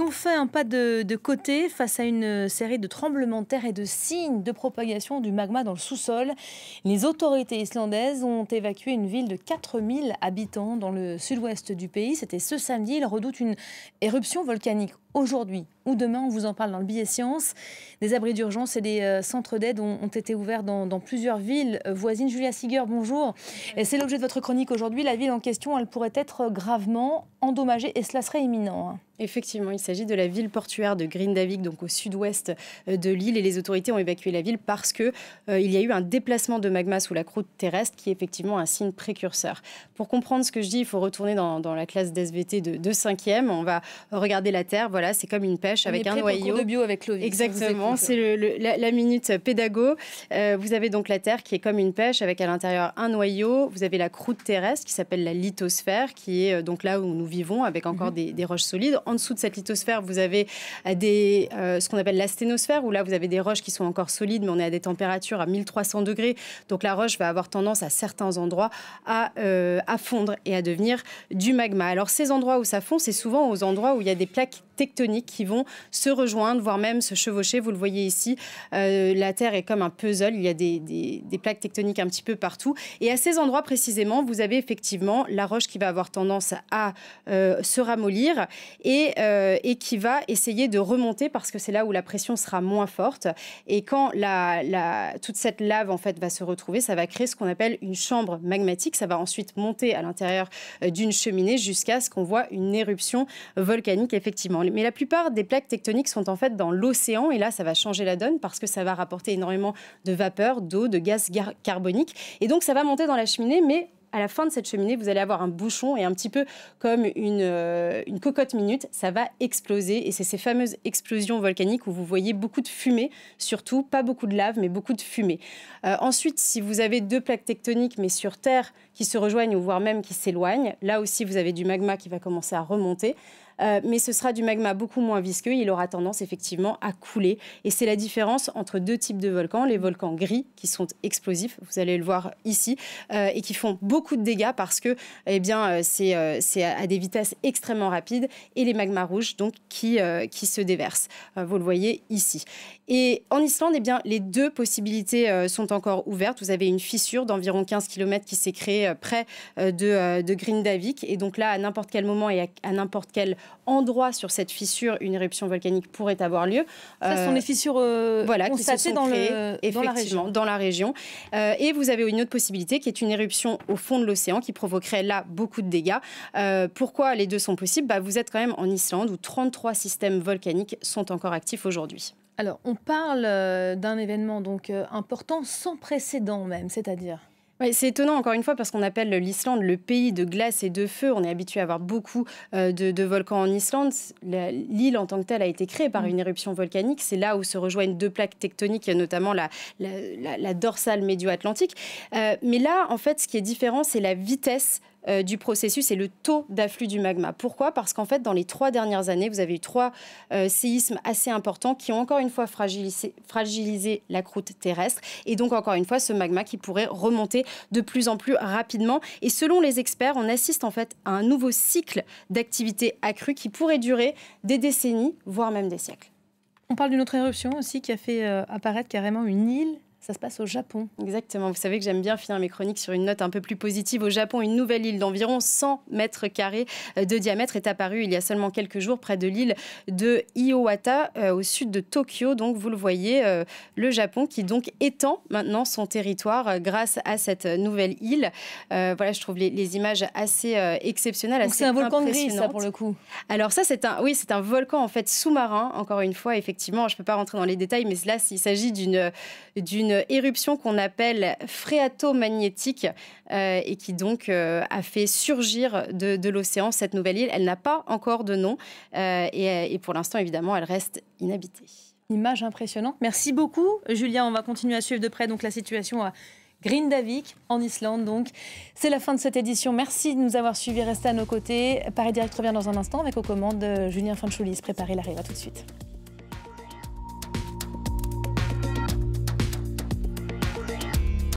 On fait un pas de côté face à une série de tremblements de terre et de signes de propagation du magma dans le sous-sol. Les autorités islandaises ont évacué une ville de 4000 habitants dans le sud-ouest du pays. C'était ce samedi. Ils redoutent une éruption volcanique aujourd'hui ou demain. On vous en parle dans le billet science. Des abris d'urgence et des centres d'aide ont été ouverts dans plusieurs villes voisines. Julia Siger, bonjour. C'est l'objet de votre chronique aujourd'hui. La ville en question, elle pourrait être gravement endommagée et cela serait imminent. Effectivement, il s'agit de la ville portuaire de Grindavik, donc au sud-ouest de l'île. Et les autorités ont évacué la ville parce qu'il y a eu un déplacement de magma sous la croûte terrestre qui est effectivement un signe précurseur. Pour comprendre ce que je dis, il faut retourner dans la classe d'SVT de 5e. On va regarder la Terre. Voilà, c'est comme une pêche avec un noyau. Cours de bio avec Clovis. Exactement, c'est la minute pédago. Vous avez donc la Terre qui est comme une pêche avec à l'intérieur un noyau. Vous avez la croûte terrestre qui s'appelle la lithosphère, qui est donc là où nous vivons avec encore des roches solides. En dessous de cette lithosphère, vous avez ce qu'on appelle la sténosphère, où là, vous avez des roches qui sont encore solides, mais on est à des températures à 1300 degrés. Donc la roche va avoir tendance à certains endroits à fondre et à devenir du magma. Alors ces endroits où ça fond, c'est souvent aux endroits où il y a des plaques tectoniques qui vont se rejoindre, voire même se chevaucher. Vous le voyez ici, la Terre est comme un puzzle. Il y a des plaques tectoniques un petit peu partout. Et à ces endroits précisément, vous avez effectivement la roche qui va avoir tendance à se ramollir et qui va essayer de remonter parce que c'est là où la pression sera moins forte. Et quand toute cette lave en fait va se retrouver, ça va créer ce qu'on appelle une chambre magmatique. Ça va ensuite monter à l'intérieur d'une cheminée jusqu'à ce qu'on voit une éruption volcanique, effectivement. Mais la plupart des plaques tectoniques sont en fait dans l'océan et là, ça va changer la donne parce que ça va rapporter énormément de vapeur, d'eau, de gaz carbonique. Et donc, ça va monter dans la cheminée, mais à la fin de cette cheminée, vous allez avoir un bouchon et un petit peu comme une cocotte minute, ça va exploser. Et c'est ces fameuses explosions volcaniques où vous voyez beaucoup de fumée, surtout, pas beaucoup de lave, mais beaucoup de fumée. Ensuite, si vous avez deux plaques tectoniques, mais sur Terre, qui se rejoignent ou voire même qui s'éloignent, là aussi, vous avez du magma qui va commencer à remonter. Mais ce sera du magma beaucoup moins visqueux. Il aura tendance effectivement à couler. Et c'est la différence entre deux types de volcans. Les volcans gris qui sont explosifs, vous allez le voir ici, et qui font beaucoup de dégâts parce que c'est à des vitesses extrêmement rapides. Et les magmas rouges donc, qui se déversent. Vous le voyez ici. Et en Islande, les deux possibilités sont encore ouvertes. Vous avez une fissure d'environ 15 km qui s'est créée près de Grindavik. Et donc là, à n'importe quel moment et à n'importe quel endroit sur cette fissure, une éruption volcanique pourrait avoir lieu. Ça, ce sont les fissures constatées dans la région. Et vous avez une autre possibilité qui est une éruption au fond de l'océan qui provoquerait là beaucoup de dégâts. Pourquoi les deux sont possibles ? Vous êtes quand même en Islande où 33 systèmes volcaniques sont encore actifs aujourd'hui. Alors, on parle d'un événement donc important, sans précédent même, c'est-à-dire ? Oui, c'est étonnant, encore une fois, parce qu'on appelle l'Islande le pays de glace et de feu. On est habitué à avoir beaucoup de volcans en Islande. L'île en tant que telle a été créée par une éruption volcanique. C'est là où se rejoignent deux plaques tectoniques, notamment la dorsale médio-atlantique. Mais là, en fait, ce qui est différent, c'est la vitesse du processus et le taux d'afflux du magma. Pourquoi ? Parce qu'en fait, dans les 3 dernières années, vous avez eu 3 séismes assez importants qui ont encore une fois fragilisé la croûte terrestre. Et donc, encore une fois, ce magma qui pourrait remonter de plus en plus rapidement. Et selon les experts, on assiste en fait à un nouveau cycle d'activité accrue qui pourrait durer des décennies, voire même des siècles. On parle d'une autre éruption aussi qui a fait apparaître carrément une île. Ça se passe au Japon. Exactement. Vous savez que j'aime bien finir mes chroniques sur une note un peu plus positive. Au Japon, une nouvelle île d'environ 100 mètres carrés de diamètre est apparue il y a seulement quelques jours près de l'île de Iowata, au sud de Tokyo. Donc, vous le voyez, le Japon qui donc étend maintenant son territoire grâce à cette nouvelle île. Voilà, je trouve les images assez exceptionnelles. Donc, c'est un volcan gris, ça, pour le coup. Alors ça, c'est un volcan en fait sous-marin. Encore une fois, effectivement, je ne peux pas rentrer dans les détails, mais là, il s'agit d'une éruption qu'on appelle phréatomagnétique et qui donc a fait surgir de l'océan cette nouvelle île. Elle n'a pas encore de nom et pour l'instant, évidemment, elle reste inhabitée. Image impressionnante. Merci beaucoup, Julia. On va continuer à suivre de près donc, la situation à Grindavik, en Islande. Donc, c'est la fin de cette édition. Merci de nous avoir suivis. Restez à nos côtés. Paris Direct revient dans un instant avec aux commandes Julien Fanchoulis. Préparez l'arrivée. À tout de suite.